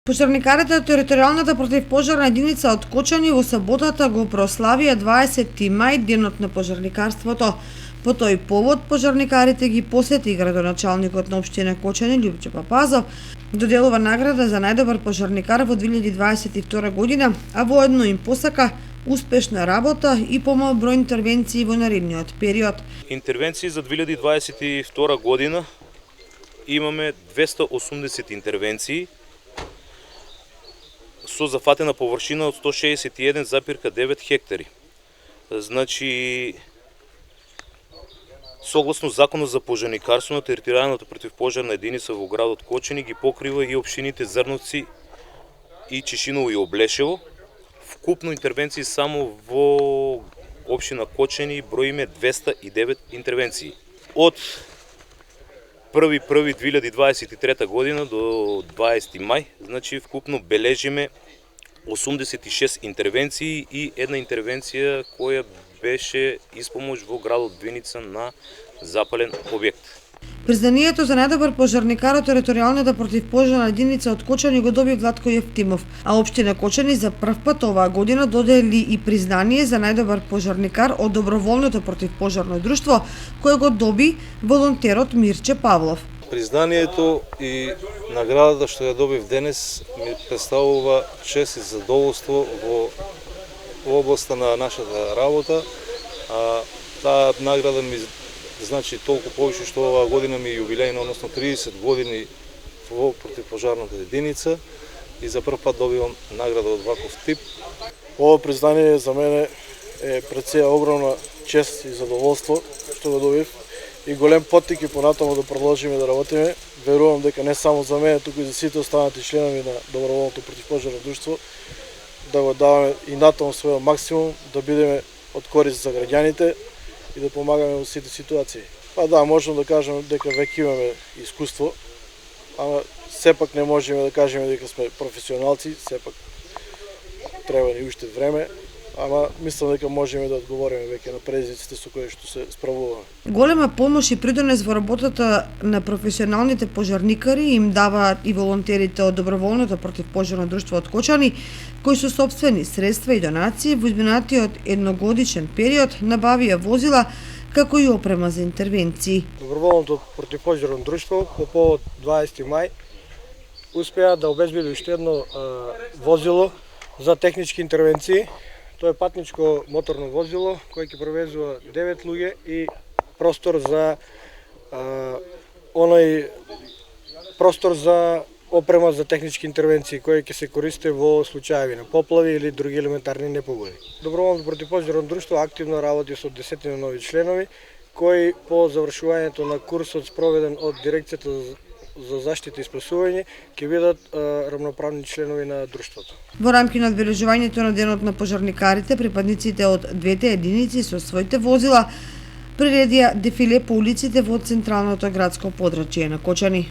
Пожарникарите од територијалната противпожарна единица од Кочани во саботата го прославија 20 мај денот на пожарникарството. По тој повод пожарникарите ги посети градоначалникот на општина Кочани Љупче Папазов, доделува награда за најдобар пожарникар во 2022 година, а воедно им посака успешна работа и помал број интервенции во наредниот период. Интервенции за 2022 година имаме 280 интервенции со зафатена површина од 161,9 хектари. Значи, согласно Законот за пожарникарство на територијалната противпожарна единица во градот Кочани ги покрива и општините Зрновци и Чешиново и Облешево. Вкупно интервенции само во општина Кочани броиме 209 интервенции. Од 1.1.2023 година до 20 мај, значи вкупно бележиме 86 интервенции и една интервенција која беше испомош во градот Виница на запален објект. Признанието за најдобар пожарникар од територијалната противпожарна единица од Кочани го доби Владко Јефтимов, а општина Кочани за прв пат оваа година додели и признание за најдобар пожарникар од доброволното противпожарно друштво, кој го доби волонтерот Мирче Павлов. Признанието и наградата што ја добив денес ми представува чест и задоволство во областа на нашата работа. Таа награда ми значи толку повеќе што оваа година ми е јубилејна, односно 30 години во противпожарната единица и за прв пат добивам награда од ваков тип. Ова признание за мене е пред сеја огромна чест и задоволство што го добив и голем поттик и понатаму да продолжиме да работиме. Верувам дека не само за мене, туку и за сите останати членови на доброволното противпожарно друштво да го даваме и натаму својот максимум, да бидеме од корист за граѓаните и да помагаме во сите ситуации. Па да, можам да кажем дека веќе имаме искуство, ама сепак не можеме да кажеме дека сме професионалци, сепак треба ни уште време, ама мислам дека можеме да одговориме веќе на предизвиците со кои што се справуваме. Голема помош и придонес во работата на професионалните пожарникари им даваат и волонтерите од доброволното противпожарно друштво од Кочани, кои со сопствени средства и донации во изминатиот едногодишен период набавија возила како и опрема за интервенции. Доброволното противпожарно друштво по повод 20 мај успеа да обезбеди уште едно возило за технички интервенции. Тоа е патничко моторно возило кое ќе превезува 9 луѓе и простор за опрема за технички интервенции кои ќе се користи во случаеви на поплави или други елементарни непогоди. Доброволното противпожарно друштво активно работи со десетина нови членови кои по завршувањето на курсот спроведен од дирекцијата за заштита и спасување ќе бидат рамноправни членови на друштвото. Во рамки на одбележувањето на денот на пожарникарите, припадниците од двете единици со своите возила приредија дефиле по улиците во централното градско подрачје на Кочани.